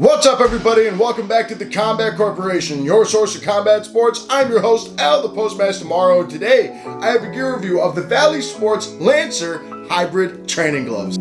What's up, everybody, and welcome back to the Combat Corporation, your source of combat sports. I'm your host, Al, the Postmaster Morrow, and today I have a gear review of the Vali Sports Lancer Hybrid Training Gloves.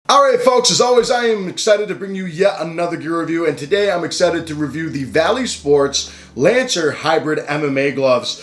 Alright folks, as always I am excited to bring you yet another gear review, and today I'm excited to review the Vali Sports Lancer Hybrid MMA gloves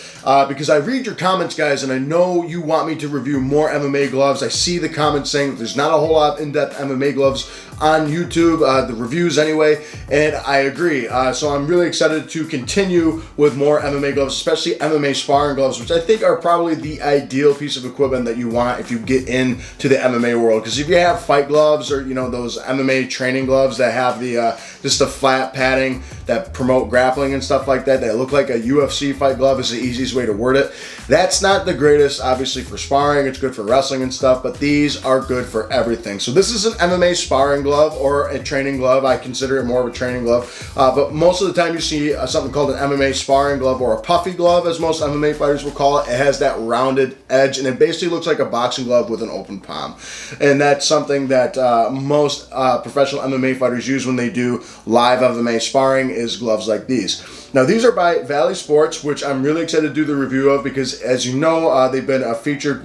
because I read your comments, guys, and I know you want me to review more MMA gloves. I see the comments saying that there's not a whole lot of in-depth MMA gloves on YouTube, the reviews anyway, and I agree. So I'm really excited to continue with more MMA gloves, especially MMA sparring gloves, which I think are probably the ideal piece of equipment that you want if you get into the MMA world. Because if you have fight gloves or, you know, those MMA training gloves that have the just the flat padding that promote grappling and stuff like that, that look like a UFC fight glove is the easiest way to word it. That's not the greatest, obviously, for sparring. It's good for wrestling and stuff, but these are good for everything. So this is an MMA sparring glove or a training glove. I consider it more of a training glove, but most of the time you see something called an MMA sparring glove, or a puffy glove as most MMA fighters will call it. It has that rounded edge, and it basically looks like a boxing glove with an open palm, and that's something that most professional MMA fighters use when they do live MMA sparring, is gloves like these. Now, these are by Vali Sports, which I'm really excited to do the review of because, as you know, they've been a featured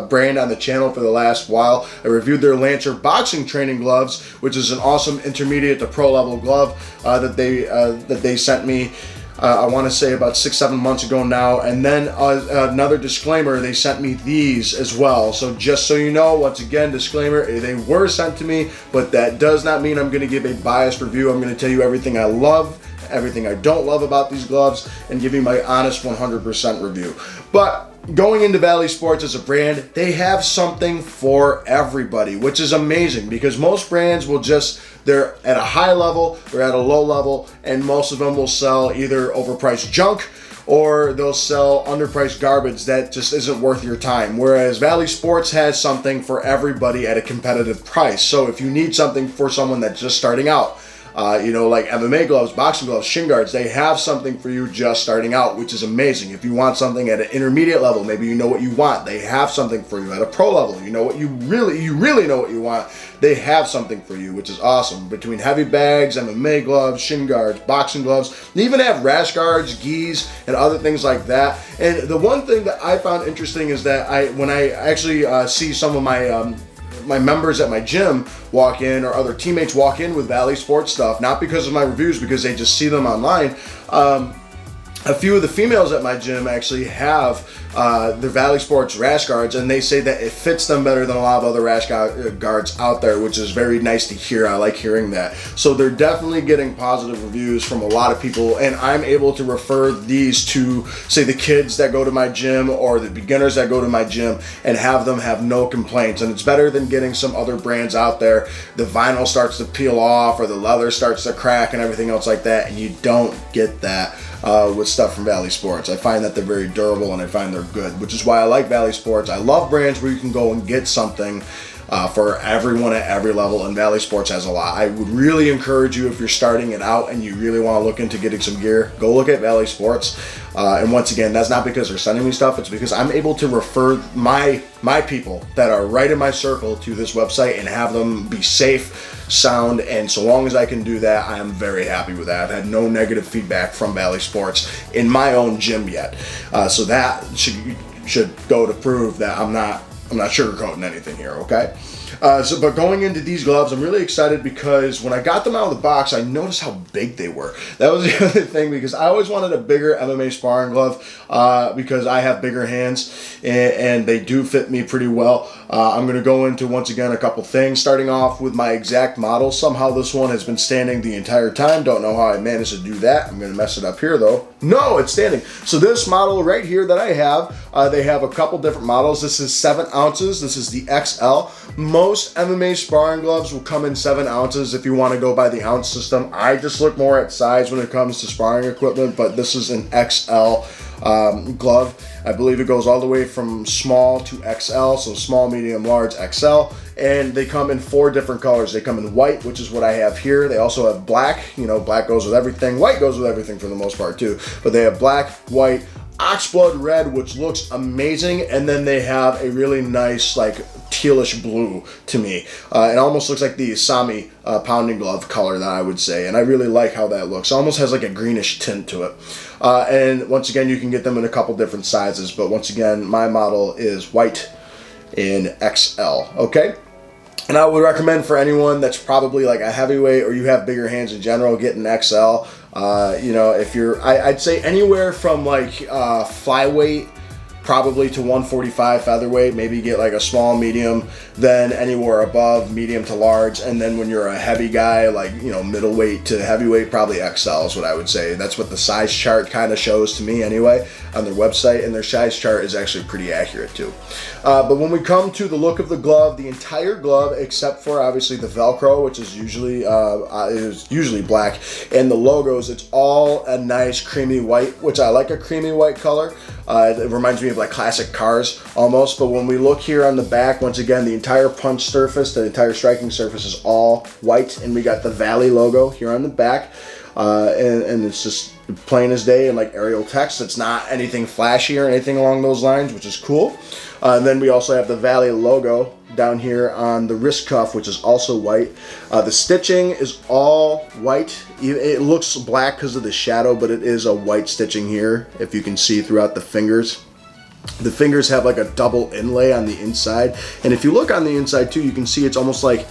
brand on the channel for the last while. I reviewed their Lancer boxing training gloves, which is an awesome intermediate to pro level glove that they sent me. I want to say about 6-7 months ago now. And then another disclaimer, they sent me these as well. So just so you know, once again, disclaimer, they were sent to me, but that does not mean I'm going to give a biased review. I'm going to tell you everything I love, everything I don't love about these gloves, and give you my honest 100% review. But going into Vali Sports as a brand, they have something for everybody, which is amazing because most brands will just, they're at a high level, they're at a low level, and most of them will sell either overpriced junk or they'll sell underpriced garbage that just isn't worth your time. Whereas Vali Sports has something for everybody at a competitive price. So if you need something for someone that's just starting out, you know, like MMA gloves, boxing gloves, shin guards, they have something for you just starting out, which is amazing. If you want something at an intermediate level, maybe you know what you want, they have something for you. At a pro level, you know what you really know what you want, they have something for you, which is awesome. Between heavy bags, MMA gloves, shin guards, boxing gloves, they even have rash guards, gis, and other things like that. And the one thing that I found interesting is that when I actually see some of my members at my gym walk in, or other teammates walk in with Vali Sports stuff, not because of my reviews, because they just see them online. A few of the females at my gym actually have the Vali Sports rash guards, and they say that it fits them better than a lot of other rash guards out there, which is very nice to hear. I like hearing that. So they're definitely getting positive reviews from a lot of people, and I'm able to refer these to, say, the kids that go to my gym or the beginners that go to my gym and have them have no complaints. And it's better than getting some other brands out there. The vinyl starts to peel off or the leather starts to crack and everything else like that, and you don't get that with stuff from Vali Sports. I find that they're very durable and I find they're good, which is why I like Vali Sports. I love brands where you can go and get something for everyone at every level, and Vali Sports has a lot. I would really encourage you, if you're starting it out and you really want to look into getting some gear, go look at Vali Sports. And once again, that's not because they're sending me stuff, it's because I'm able to refer my people that are right in my circle to this website and have them be safe, sound, and so long as I can do that, I am very happy with that. I've had no negative feedback from Vali Sports in my own gym yet. So that should go to prove that I'm not sugarcoating anything here, okay? But going into these gloves, I'm really excited because when I got them out of the box, I noticed how big they were. That was the other thing, because I always wanted a bigger MMA sparring glove because I have bigger hands and they do fit me pretty well. I'm going to go into, once again, a couple things, starting off with my exact model. Somehow this one has been standing the entire time. Don't know how I managed to do that. I'm going to mess it up here, though. No, it's standing. So this model right here that I have, they have a couple different models. This is 7 ounces. This is the XL. Most MMA sparring gloves will come in 7 ounces if you want to go by the ounce system. I just look more at size when it comes to sparring equipment, but this is an XL glove. I believe it goes all the way from small to XL, so small, medium, large, XL, and they come in 4 different colors. They come in white, which is what I have here. They also have black. You know, black goes with everything. White goes with everything for the most part too, but they have black, white, oxblood red, which looks amazing, and then they have a really nice, like, tealish blue to me. It almost looks like the Asami pounding glove color, that I would say, and I really like how that looks. It almost has like a greenish tint to it. And once again, you can get them in a couple different sizes, but once again, my model is white in XL, okay? And I would recommend for anyone that's probably like a heavyweight or you have bigger hands in general, get an XL. You know, if you're, I'd say anywhere from like flyweight probably to 145 featherweight, maybe get like a small, medium, then anywhere above medium to large, and then when you're a heavy guy, like, you know, middleweight to heavyweight, probably XL is what I would say. That's what the size chart kind of shows to me anyway on their website, and their size chart is actually pretty accurate too. But when we come to the look of the glove, the entire glove, except for obviously the Velcro, which is usually black, and the logos, it's all a nice creamy white, which I like a creamy white color. It reminds me of like classic cars almost. But when we look here on the back, once again, the entire punch surface, the entire striking surface is all white, and we got the Vali logo here on the back, and it's just plain as day and like Arial text. It's not anything flashy or anything along those lines, which is cool. And then we also have the Vali logo down here on the wrist cuff, which is also white. The stitching is all white. It looks black because of the shadow, but it is a white stitching here, if you can see throughout the fingers. The fingers have like a double inlay on the inside, and if you look on the inside too, you can see it's almost like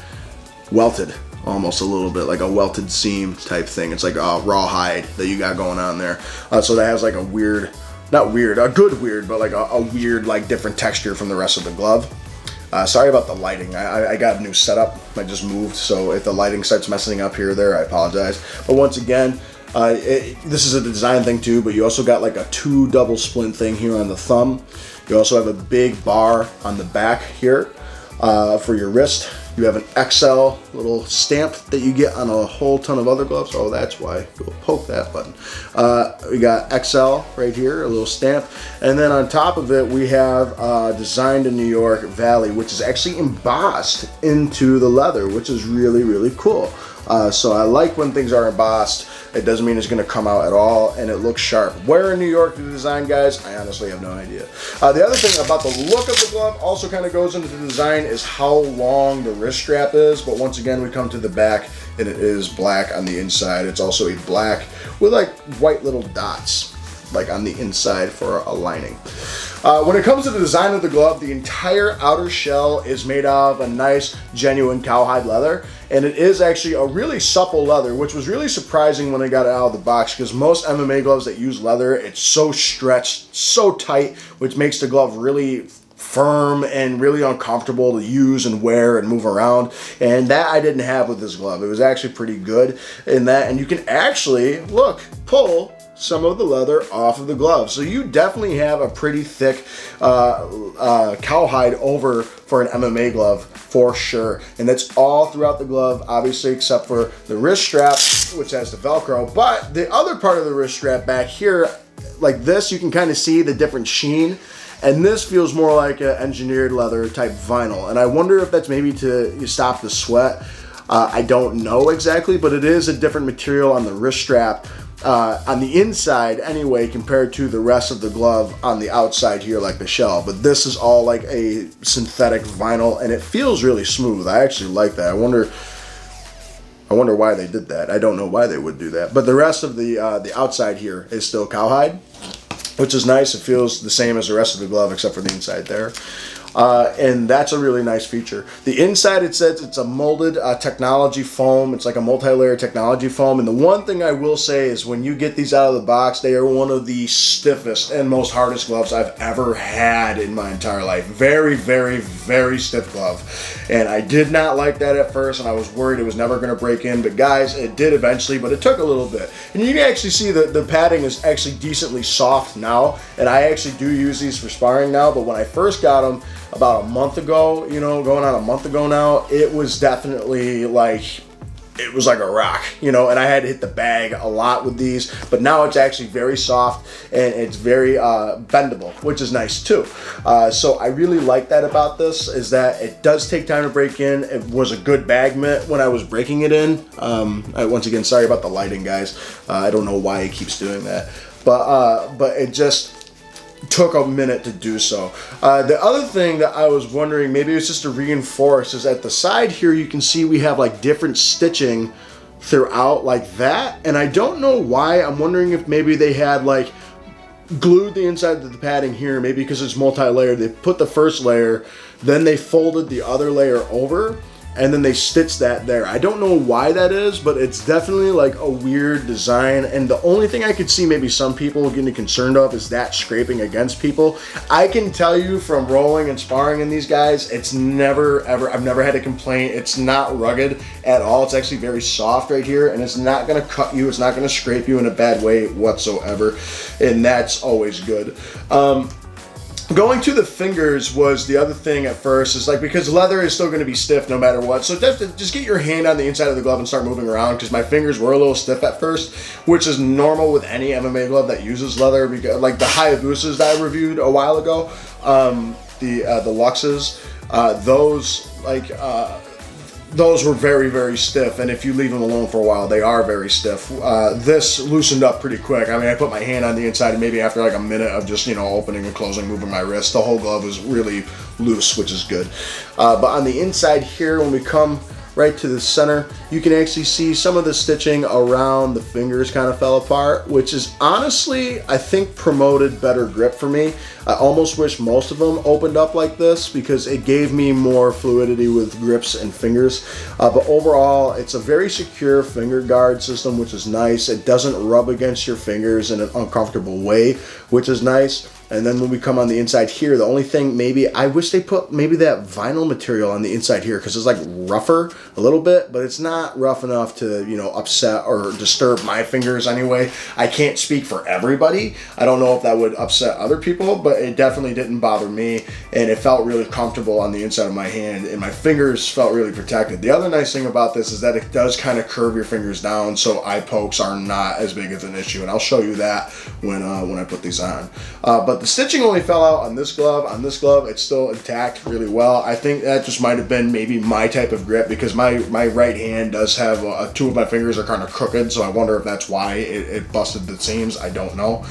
welted, almost a little bit like a welted seam type thing. It's like a raw hide that you got going on there. So that has like a weird, not weird, a good weird, but like a weird, like different texture from the rest of the glove. Sorry about the lighting. I got a new setup. I just moved, so if the lighting starts messing up here or there, I apologize. But once again, this is a design thing too, but you also got like a 2 double splint thing here on the thumb. You also have a big bar on the back here for your wrist. You have an XL little stamp that you get on a whole ton of other gloves. Oh, that's why. We'll poke that button. We got XL right here, a little stamp. And then on top of it, we have designed in New York Vali, which is actually embossed into the leather, which is really, really cool. So I like when things are embossed. It doesn't mean it's going to come out at all, and it looks sharp. Where in New York the design, guys? I honestly have no idea. The other thing about the look of the glove also kind of goes into the design is how long the wrist strap is. But once again, we come to the back, and it is black on the inside. It's also a black with like white little dots, like on the inside for a lining. When it comes to the design of the glove, the entire outer shell is made of a nice, genuine cowhide leather, and it is actually a really supple leather, which was really surprising when I got it out of the box, because most MMA gloves that use leather, it's so stretched, so tight, which makes the glove really firm and really uncomfortable to use and wear and move around, and that I didn't have with this glove. It was actually pretty good in that, and you can actually, look, pull some of the leather off of the glove. So you definitely have a pretty thick cowhide over for an MMA glove for sure. And that's all throughout the glove, obviously, except for the wrist strap, which has the Velcro. But the other part of the wrist strap back here, like this, you can kind of see the different sheen. And this feels more like an engineered leather type vinyl. And I wonder if that's maybe to stop the sweat. I don't know exactly, but it is a different material on the wrist strap. On the inside anyway, compared to the rest of the glove on the outside here, like the shell. But this is all like a synthetic vinyl, and it feels really smooth. I actually like that. I wonder why they did that. I don't know why they would do that. But the rest of the outside here is still cowhide, which is nice. It feels the same as the rest of the glove except for the inside there. and that's a really nice feature. The inside, it says it's a molded technology foam. It's like a multi-layer technology foam, and the one thing I will say is when you get these out of the box, they are one of the stiffest and most hardest gloves I've ever had in my entire life. Very, very, very stiff glove, and I did not like that at first, and I was worried it was never going to break in, but guys, it did eventually, but it took a little bit. And you can actually see that the padding is actually decently soft now, and I actually do use these for sparring now, but when I first got them about a month ago, you know, going on a month ago now, it was definitely like, it was like a rock, you know, and I had to hit the bag a lot with these, but now it's actually very soft and it's very bendable, which is nice too. So I really like that about this, is that it does take time to break in. It was a good bag mitt when I was breaking it in. Once again, sorry about the lighting, guys. I don't know why it keeps doing that, but it just took a minute to do so. The other thing that I was wondering, maybe it's just to reinforce, is at the side here you can see we have like different stitching throughout like that, and I don't know why. I'm wondering if maybe they had like glued the inside of the padding here, maybe because it's multi-layered. They put the first layer, then they folded the other layer over, and then they stitched that there. I don't know why that is, but it's definitely like a weird design. And the only thing I could see maybe some people getting concerned of is that scraping against people. I can tell you from rolling and sparring in these guys, it's never ever, I've never had a complaint. It's not rugged at all. It's actually very soft right here, and it's not gonna cut you. It's not gonna scrape you in a bad way whatsoever. And that's always good. Going to the fingers was the other thing at first, is like, because leather is still going to be stiff no matter what, so just get your hand on the inside of the glove and start moving around, because my fingers were a little stiff at first, which is normal with any MMA glove that uses leather, because like the Hayabusas that I reviewed a while ago, the Luxes, those were very, very stiff, and if you leave them alone for a while, they are very stiff. This loosened up pretty quick. I mean, I put my hand on the inside, and maybe after like a minute of just, you know, opening and closing, moving my wrist, the whole glove was really loose, which is good. But on the inside here, when we come right to the center, you can actually see some of the stitching around the fingers kind of fell apart, which is honestly, I think, promoted better grip for me. I almost wish most of them opened up like this, because it gave me more fluidity with grips and fingers. But overall, it's a very secure finger guard system, which is nice. It doesn't rub against your fingers in an uncomfortable way, which is nice. And then when we come on the inside here, the only thing, maybe I wish they put maybe that vinyl material on the inside here, because it's like rougher a little bit, but it's not rough enough to, you know, upset or disturb my fingers anyway. I can't speak for everybody. I don't know if that would upset other people, but it definitely didn't bother me, and it felt really comfortable on the inside of my hand, and my fingers felt really protected. The other nice thing about this is that it does kind of curve your fingers down, so eye pokes are not as big as an issue, and I'll show you that when I put these on. But the stitching only fell out on this glove. On this glove, it's still intact really well. I think that just might have been maybe my type of grip, because my right hand does have two of my fingers are kind of crooked, so I wonder if that's why it busted the seams. I don't know.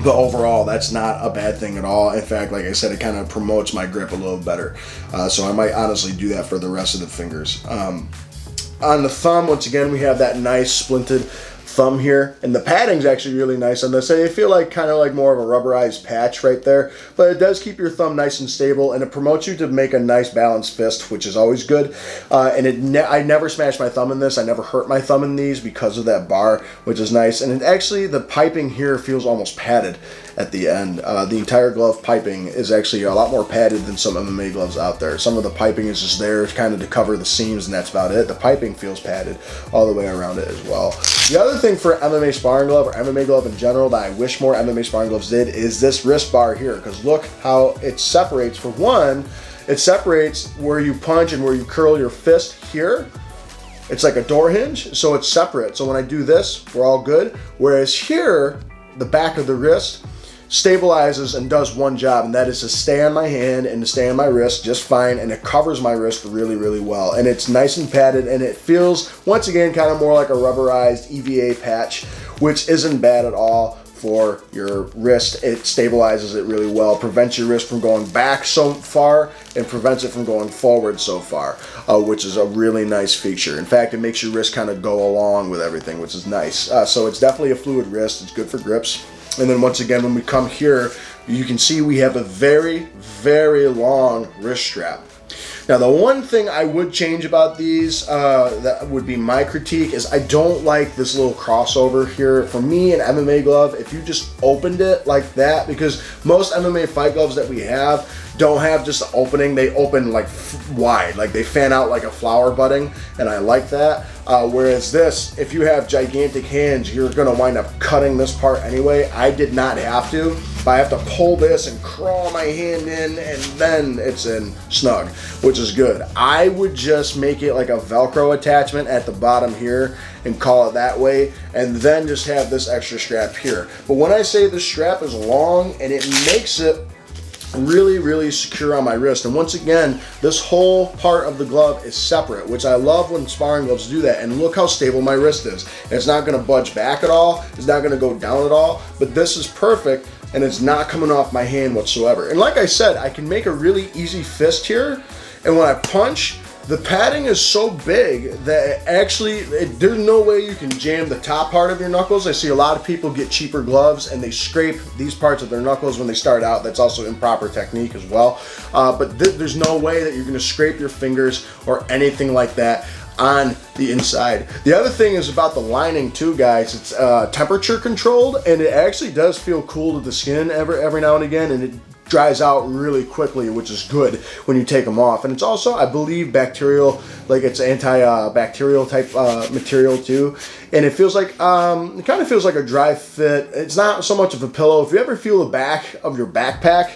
But overall, that's not a bad thing at all. In fact, like I said, it kind of promotes my grip a little better. So I might honestly do that for the rest of the fingers. On the thumb, once again, we have that nice splinted thumb here, and the padding's actually really nice on this. I feel like kind of like more of a rubberized patch right there, but it does keep your thumb nice and stable, and it promotes you to make a nice balanced fist, which is always good. And I never smashed my thumb in this. I never hurt my thumb in these because of that bar, which is nice. And it actually, the piping here feels almost padded at the end. The entire glove piping is actually a lot more padded than some MMA gloves out there. Some of the piping is just there kind of to cover the seams, and that's about it. The piping feels padded all the way around it as well. The other thing for MMA sparring glove, or MMA glove in general, that I wish more MMA sparring gloves did, is this wrist bar here, because look how it separates. For one, it separates where you punch and where you curl your fist here. It's like a door hinge, so it's separate. So when I do this, we're all good. Whereas here, the back of the wrist stabilizes and does one job, and that is to stay on my hand and to stay on my wrist just fine, and it covers my wrist really, really well. And it's nice and padded, and it feels, once again, kind of more like a rubberized EVA patch, which isn't bad at all for your wrist. It stabilizes it really well, prevents your wrist from going back so far, and prevents it from going forward so far, which is a really nice feature. In fact, it makes your wrist kind of go along with everything, which is nice. So it's definitely a fluid wrist. It's good for grips. And then once again, when we come here, you can see we have a very, very long wrist strap. Now, the one thing I would change about these, that would be my critique, is I don't like this little crossover here. For me, an MMA glove, if you just opened it like that, because most MMA fight gloves that we have don't have just an opening. They open like wide, like they fan out like a flower budding, and I like that. Whereas this, if you have gigantic hands, you're gonna wind up cutting this part anyway. I did not have to, but I have to pull this and crawl my hand in, and then it's in snug, which is good. I would just make it like a Velcro attachment at the bottom here and call it that way, and then just have this extra strap here. But when I say the strap is long, and it makes it really, really secure on my wrist. And once again, this whole part of the glove is separate, which I love when sparring gloves do that. And look how stable my wrist is. It's not gonna budge back at all. It's not gonna go down at all, but this is perfect, and it's not coming off my hand whatsoever. And like I said, I can make a really easy fist here, and when I punch, the padding is so big that there's no way you can jam the top part of your knuckles. I see a lot of people get cheaper gloves and they scrape these parts of their knuckles when they start out. That's also improper technique as well. But there's no way that you're gonna scrape your fingers or anything like that on the inside. The other thing is about the lining too, guys. It's temperature controlled, and it actually does feel cool to the skin every now and again, and it dries out really quickly, which is good when you take them off. And it's also, I believe, bacterial, like it's anti-bacterial type material too. And it feels like, it kind of feels like a dry fit. It's not so much of a pillow. If you ever feel the back of your backpack,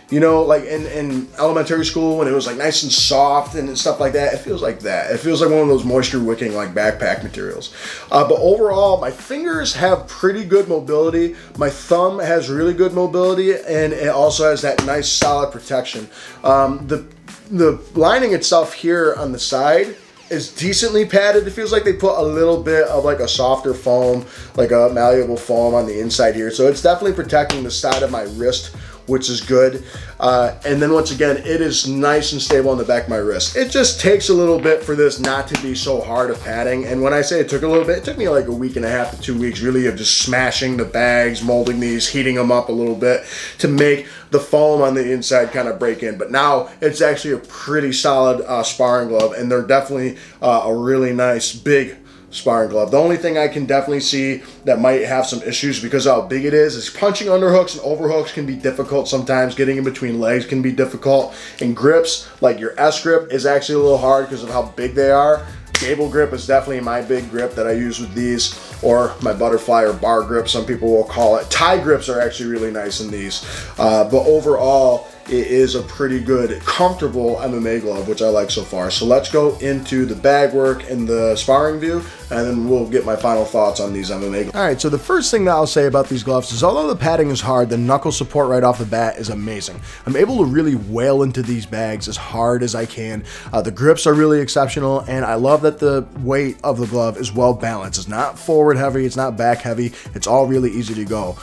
you know, like in elementary school when it was like nice and soft and stuff like that, it feels like that. It feels like one of those moisture wicking like backpack materials. But overall, my fingers have pretty good mobility. My thumb has really good mobility, and it also has that nice solid protection. The lining itself here on the side is decently padded. It feels like they put a little bit of like a softer foam, like a malleable foam on the inside here. So it's definitely protecting the side of my wrist, which is good. And then once again, it is nice and stable on the back of my wrist. It just takes a little bit for this not to be so hard of padding. And when I say it took a little bit, it took me like a week and a half to 2 weeks really of just smashing the bags, molding these, heating them up a little bit to make the foam on the inside kind of break in. But now it's actually a pretty solid sparring glove, and they're definitely a really nice big sparring glove. The only thing I can definitely see that might have some issues because of how big it is punching underhooks and overhooks can be difficult sometimes. Getting in between legs can be difficult. And grips, like your S grip, is actually a little hard because of how big they are. Gable grip is definitely my big grip that I use with these, or my butterfly or bar grip, some people will call it. Tie grips are actually really nice in these. But overall, it is a pretty good, comfortable MMA glove, which I like so far. So let's go into the bag work and the sparring view, and then we'll get my final thoughts on these MMA gloves. All right, so the first thing that I'll say about these gloves is although the padding is hard, the knuckle support right off the bat is amazing. I'm able to really wail into these bags as hard as I can. The grips are really exceptional, and I love that the weight of the glove is well balanced. It's not forward heavy, it's not back heavy, it's all really easy to go.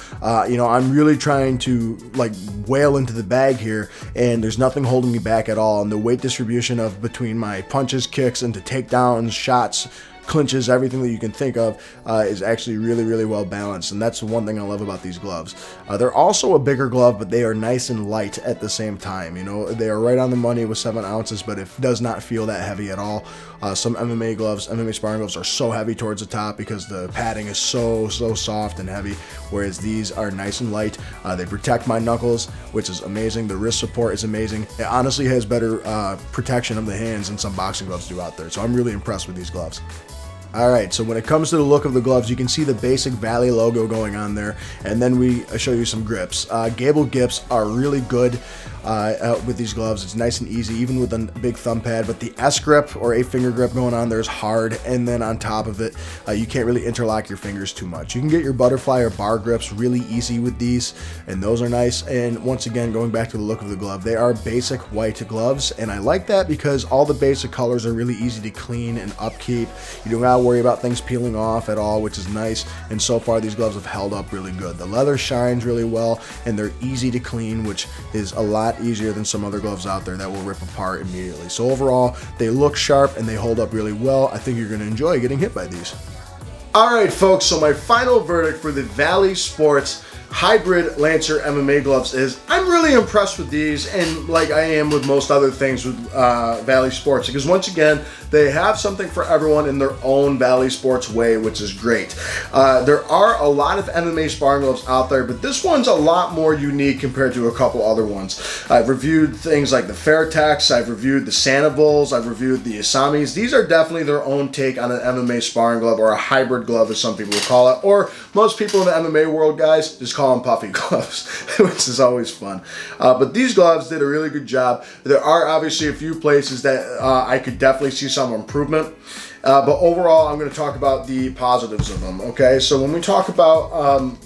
You know, I'm really trying to like wail into the bag here, and there's nothing holding me back at all. And the weight distribution of between my punches, kicks, into takedowns, shots, clinches, everything that you can think of is actually really, really well balanced. And that's the one thing I love about these gloves. They're also a bigger glove, but they are nice and light at the same time. You know, they are right on the money with 7 ounces, but it does not feel that heavy at all. Some MMA gloves, MMA sparring gloves, are so heavy towards the top because the padding is so soft and heavy, whereas these are nice and light. They protect my knuckles, which is amazing. The wrist support is amazing. It honestly has better protection of the hands than some boxing gloves do out there. So I'm really impressed with these gloves. Alright, so when it comes to the look of the gloves, you can see the basic Vali logo going on there, and then we show you some grips. Gable grips are really good with these gloves. It's nice and easy, even with a big thumb pad, but the S grip or 8-finger grip going on there is hard, and then on top of it, you can't really interlock your fingers too much. You can get your butterfly or bar grips really easy with these, and those are nice. And once again, going back to the look of the glove, they are basic white gloves, and I like that because all the basic colors are really easy to clean and upkeep. You don't gotta worry about things peeling off at all, which is nice. And so far, these gloves have held up really good. The leather shines really well, and they're easy to clean, which is a lot easier than some other gloves out there that will rip apart immediately. So overall, they look sharp and they hold up really well. I think you're going to enjoy getting hit by these. All right, folks, so my final verdict for the Vali Sports hybrid Lancer MMA gloves is I'm really impressed with these, and like I am with most other things with Vali Sports, because once again, they have something for everyone in their own Vali Sports way, which is great. There are a lot of MMA sparring gloves out there, but this one's a lot more unique compared to a couple other ones. I've reviewed things like the Fairtex, I've reviewed the Sandovuls, I've reviewed the Isamis. These are definitely their own take on an MMA sparring glove, or a hybrid glove as some people will call it, or most people in the MMA world, guys, just call them puffy gloves, which is always fun. But these gloves did a really good job. There are obviously a few places that I could definitely see some improvement. But overall, I'm going to talk about the positives of them, okay? So when we talk about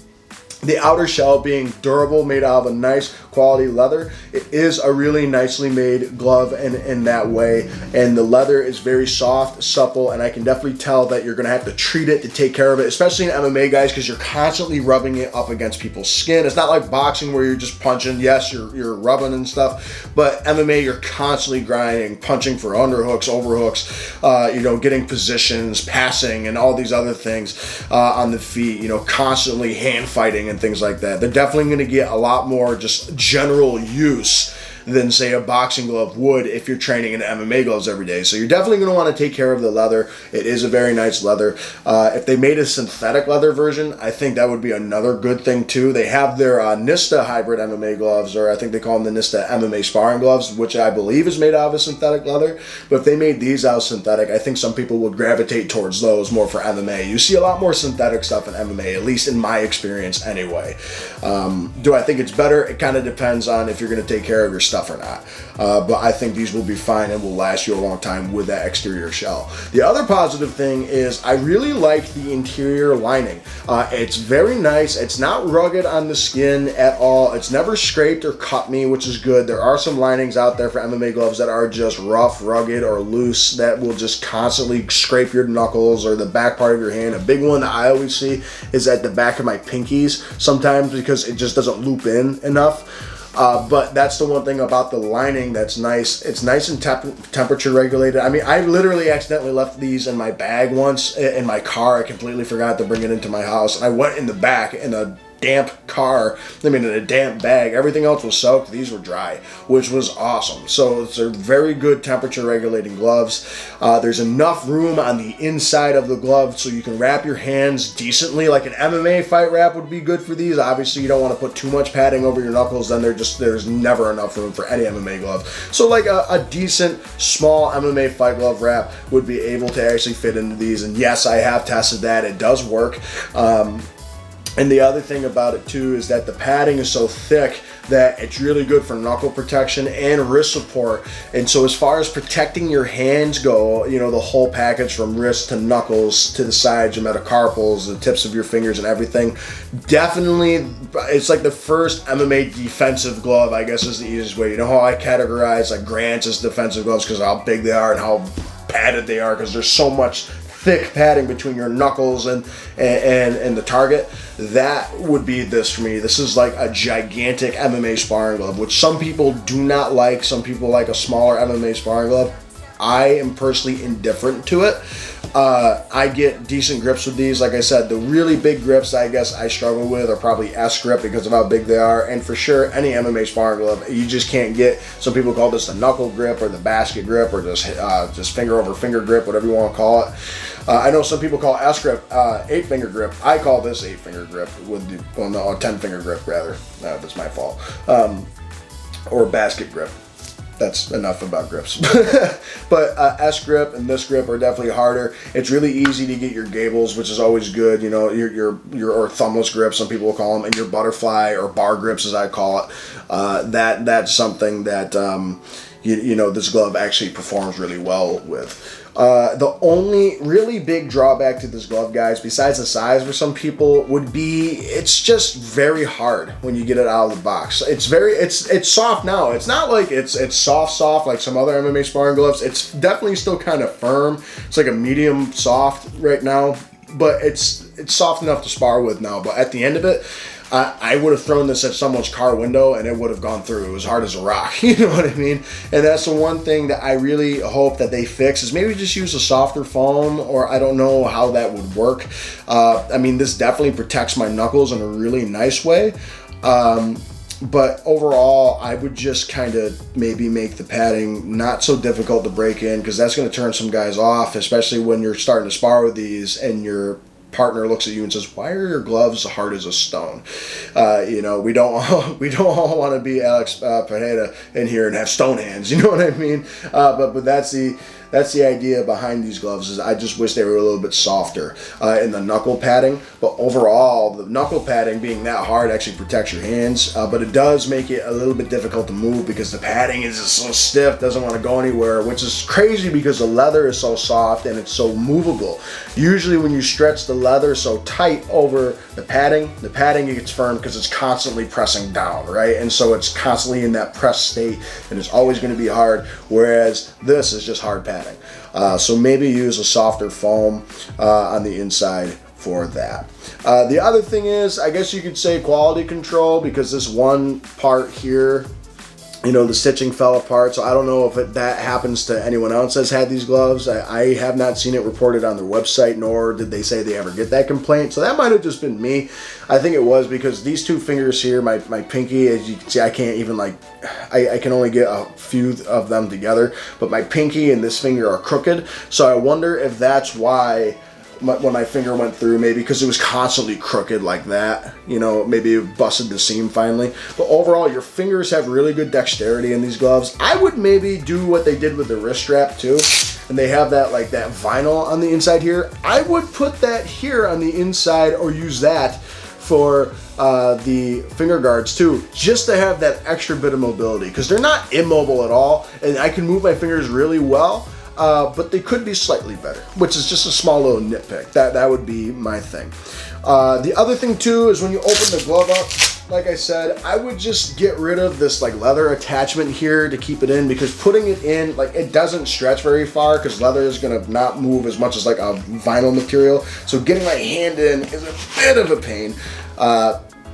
the outer shell being durable, made out of a nice quality leather, it is a really nicely made glove in that way, and the leather is very soft, supple, and I can definitely tell that you're going to have to treat it to take care of it, especially in MMA, guys, because you're constantly rubbing it up against people's skin. It's not like boxing where you're just punching. Yes, you're rubbing and stuff, but MMA, you're constantly grinding, punching for underhooks, overhooks, getting positions, passing, and all these other things on the feet, constantly hand fighting and things like that. They're definitely going to get a lot more just general use than, say, a boxing glove would if you're training in MMA gloves every day. So you're definitely going to want to take care of the leather. It is a very nice leather. If they made a synthetic leather version, I think that would be another good thing too. They have their Nista hybrid MMA gloves, or I think they call them the Nista MMA sparring gloves, which I believe is made out of a synthetic leather. But if they made these out of synthetic, I think some people would gravitate towards those more for MMA. You see a lot more synthetic stuff in MMA, at least in my experience anyway. Do I think it's better? It kind of depends on if you're going to take care of your stuff or not. But I think these will be fine and will last you a long time with that exterior shell. The other positive thing is I really like the interior lining. It's very nice. It's not rugged on the skin at all. It's never scraped or cut me, which is good. There are some linings out there for MMA gloves that are just rough, rugged, or loose that will just constantly scrape your knuckles or the back part of your hand. A big one that I always see is at the back of my pinkies sometimes, because it just doesn't loop in enough. But that's the one thing about the lining that's nice. It's nice and temperature regulated. I mean, I literally accidentally left these in my bag once in my car. I completely forgot to bring it into my house. And I went in the back in a damp car, in a damp bag. Everything else was soaked. These were dry, which was awesome. So they're very good temperature regulating gloves. There's enough room on the inside of the glove so you can wrap your hands decently. Like an MMA fight wrap would be good for these. Obviously, you don't want to put too much padding over your knuckles, then there's never enough room for any MMA glove. So like a decent small MMA fight glove wrap would be able to actually fit into these. And yes, I have tested that. It does work. And the other thing about it too is that the padding is so thick that it's really good for knuckle protection and wrist support. And so as far as protecting your hands go, the whole package from wrist to knuckles to the sides, your metacarpals, the tips of your fingers and everything, definitely it's like the first MMA defensive glove, I guess is the easiest way. You know how I categorize like Grant's as defensive gloves because of how big they are and how padded they are, because there's so much thick padding between your knuckles and the target. That would be this for me. This is like a gigantic MMA sparring glove, which some people do not like. Some people like a smaller MMA sparring glove. I am personally indifferent to it. I get decent grips with these. Like I said, the really big grips I guess I struggle with are probably S grip because of how big they are, and for sure any MMA sparring glove you just can't get. Some people call this the knuckle grip or the basket grip or just finger over finger grip, whatever you want to call it. I know some people call S grip 8-finger grip. I call this 8-finger grip with the 10-finger grip rather. That's my fault. Or basket grip. That's enough about grips. But S grip and this grip are definitely harder. It's really easy to get your gables, which is always good. Your or thumbless grips, some people will call them, and your butterfly or bar grips, as I call it. That's something that this glove actually performs really well with. The only really big drawback to this glove, guys, besides the size for some people, would be it's just very hard when you get it out of the box. It's soft now. It's not like it's soft like some other MMA sparring gloves. It's definitely still kind of firm. It's like a medium soft right now, but it's soft enough to spar with now. But at the end of it, I would have thrown this at someone's car window and it would have gone through. It was hard as a rock. You know what I mean? And that's the one thing that I really hope that they fix, is maybe just use a softer foam, or I don't know how that would work. I mean, this definitely protects my knuckles in a really nice way. But overall, I would just kind of maybe make the padding not so difficult to break in, because that's going to turn some guys off, especially when you're starting to spar with these and your partner looks at you and says, "Why are your gloves hard as a stone?" You know, we don't all want to be Alex Pineda in here and have stone hands. You know what I mean? But that's the idea behind these gloves, is I just wish they were a little bit softer in the knuckle padding. But overall, the knuckle padding being that hard actually protects your hands, but it does make it a little bit difficult to move because the padding is just so stiff, doesn't want to go anywhere, which is crazy because the leather is so soft and it's so movable. Usually when you stretch the leather so tight over the padding gets firm because it's constantly pressing down, right? And so it's constantly in that pressed state, and it's always going to be hard, whereas this is just hard padding. So maybe use a softer foam on the inside for that. The other thing is, I guess you could say quality control, because this one part here, you know, the stitching fell apart. So I don't know if that happens to anyone else that's had these gloves. I have not seen it reported on their website, nor did they say they ever get that complaint. So that might have just been me. I think it was because these two fingers here, my pinky, as you can see, I can't even I can only get a few of them together, but my pinky and this finger are crooked. So I wonder if that's why when my finger went through, maybe because it was constantly crooked like that, you know, maybe it busted the seam finally. But overall, your fingers have really good dexterity in these gloves. I would maybe do what they did with the wrist strap too, and they have that that vinyl on the inside here. I would put that here on the inside, or use that for the finger guards too, just to have that extra bit of mobility, because they're not immobile at all, and I can move my fingers really well. But they could be slightly better, which is just a small little nitpick. That would be my thing. The other thing too is when you open the glove up, like I said, I would just get rid of this leather attachment here to keep it in, because putting it in, it doesn't stretch very far, because leather is gonna not move as much as a vinyl material. So getting my hand in is a bit of a pain.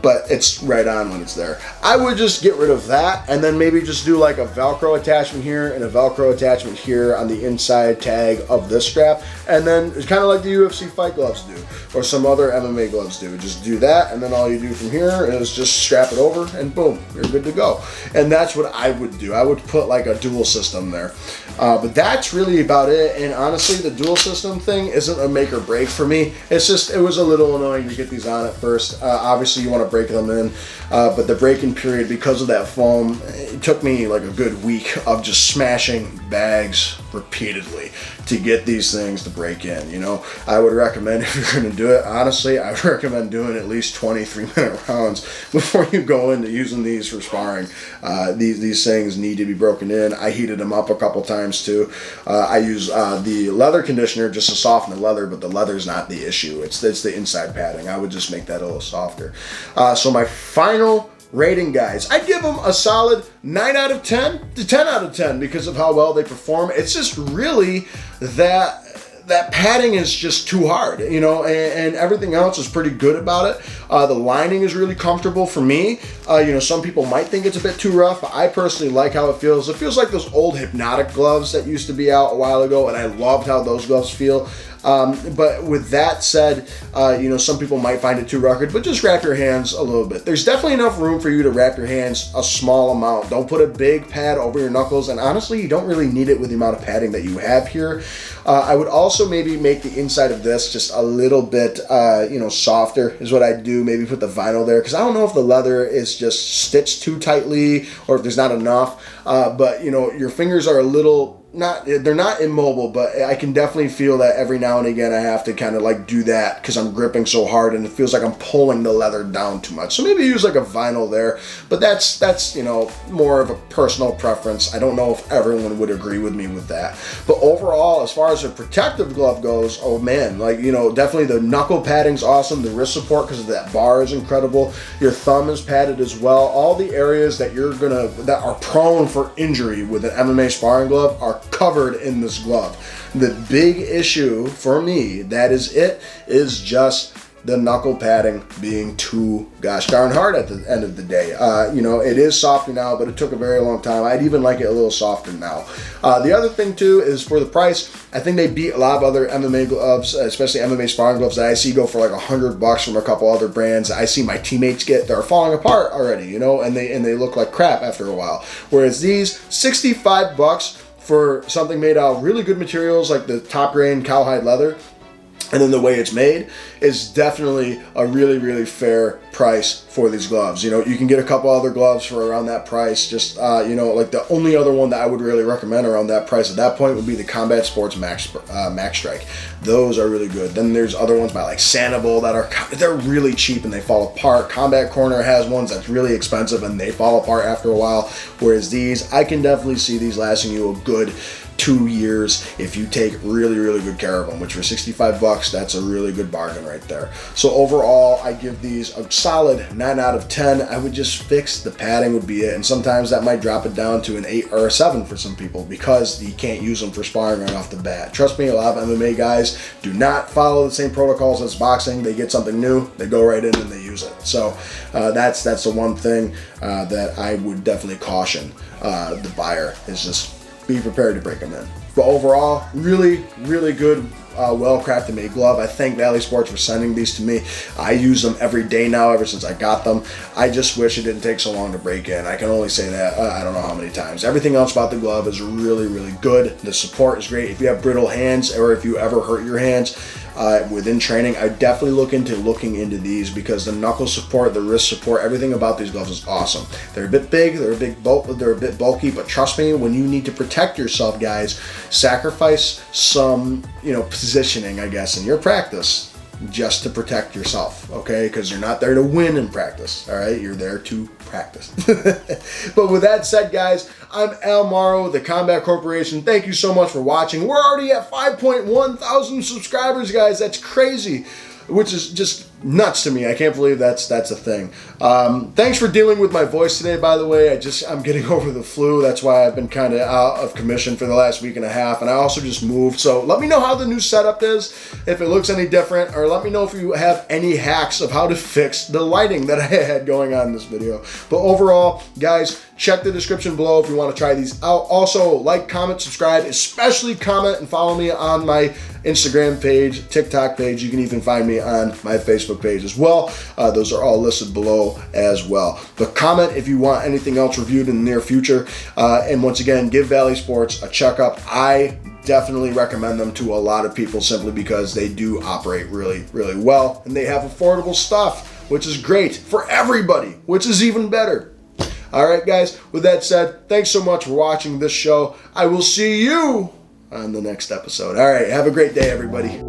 But it's right on when it's there. I would just get rid of that, and then maybe just do a Velcro attachment here and a Velcro attachment here on the inside tag of this strap, and then it's kind of like the UFC fight gloves do, or some other MMA gloves do. Just do that, and then all you do from here is just strap it over, and boom, you're good to go. And that's what I would do. I would put a dual system there. But that's really about it, and honestly, the dual system thing isn't a make or break for me. It's just, it was a little annoying to get these on at first. Obviously, you want to break them in, but the break-in period, because of that foam, it took me a good week of just smashing bags repeatedly to get these things to break in. You know, I would recommend, if you're going to do it, honestly, I would recommend doing at least 23-minute rounds before you go into using these for sparring. These things need to be broken in. I heated them up a couple times too. I use the leather conditioner just to soften the leather, but the leather's not the issue. It's the inside padding. I would just make that a little softer. So my final rating, guys, I'd give them a solid 9 out of 10 to 10 out of 10 because of how well they perform. It's just really that padding is just too hard, you know, and everything else is pretty good about it. The lining is really comfortable for me. You know, some people might think it's a bit too rough, but I personally like how it feels. It feels like those old Hypnotic gloves that used to be out a while ago, and I loved how those gloves feel. But with that said, you know, some people might find it too rugged, but just wrap your hands a little bit. There's definitely enough room for you to wrap your hands a small amount. Don't put a big pad over your knuckles, and honestly, you don't really need it with the amount of padding that you have here. I would also maybe make the inside of this just a little bit, you know, softer is what I'd do. Maybe put the vinyl there, because I don't know if the leather is just stitched too tightly or if there's not enough. But, you know, your fingers are a little... they're not immobile, but I can definitely feel that every now and again I have to kind of do that because I'm gripping so hard and it feels like I'm pulling the leather down too much. So maybe use a vinyl there, but that's you know, more of a personal preference. I don't know if everyone would agree with me with that. But overall, as far as a protective glove goes, oh man, you know, definitely the knuckle padding's awesome. The wrist support, because of that bar, is incredible. Your thumb is padded as well. All the areas that that are prone for injury with an MMA sparring glove are covered in this glove. The big issue for me, that is just the knuckle padding being too gosh darn hard at the end of the day. You know, it is softer now, but it took a very long time. I'd even like it a little softer now. The other thing too is for the price, I think they beat a lot of other MMA gloves, especially MMA sparring gloves that I see go for like $100 from a couple other brands. I see my teammates get, they're falling apart already, you know, and they look like crap after a while. Whereas these, $65 for something made out of really good materials like the top grain cowhide leather, and then the way it's made is definitely a really, really fair price for these gloves. You know, you can get a couple other gloves for around that price. Just, you know, like the only other one that I would really recommend around that price at that point would be the Combat Sports Max Strike. Those are really good. Then there's other ones by like Sanibel that are, they're really cheap and they fall apart. Combat Corner has ones that's really expensive and they fall apart after a while. Whereas these, I can definitely see these lasting you a good 2 years if you take really, really good care of them, which for $65, that's a really good bargain right there. So overall, I give these a solid 9 out of 10. I would just fix the padding would be it. And sometimes that might drop it down to an 8 or a 7 for some people because you can't use them for sparring right off the bat. Trust me, a lot of MMA guys do not follow the same protocols as boxing. They get something new, they go right in and they use it. So that's the one thing that I would definitely caution the buyer is just be prepared to break them in. But overall, really, really good, well-crafted made glove. I thank Vali Sports for sending these to me. I use them every day now ever since I got them. I just wish it didn't take so long to break in. I can only say that I don't know how many times. Everything else about the glove is really, really good. The support is great. If you have brittle hands or if you ever hurt your hands within training, I definitely looking into these because the knuckle support, the wrist support, everything about these gloves is awesome. They're a bit big, they're a bit bulky, but trust me, when you need to protect yourself, guys, sacrifice some, you know, positioning, I guess, in your practice just to protect yourself, okay? Because you're not there to win in practice, all right? You're there to practice. But with that said, guys, I'm Al Morrow, the Combat Corporation. Thank you so much for watching. We're already at 5.1 thousand subscribers, guys. That's crazy, which is just nuts to me. I can't believe that's a thing. Thanks for dealing with my voice today, by the way. I'm getting over the flu. That's why I've been kind of out of commission for the last week and a half, and I also just moved. So let me know how the new setup is, if it looks any different, or let me know if you have any hacks of how to fix the lighting that I had going on in this video. But overall, guys, check the description below if you want to try these out. Also, like, comment, subscribe, especially comment and follow me on my Instagram page, TikTok page. You can even find me on my Facebook page as well. Those are all listed below as well. But comment if you want anything else reviewed in the near future. And once again, give Vali Sports a checkup. I definitely recommend them to a lot of people simply because they do operate really, really well. And they have affordable stuff, which is great for everybody, which is even better. All right, guys, with that said, thanks so much for watching this show. I will see you on the next episode. All right, have a great day, everybody.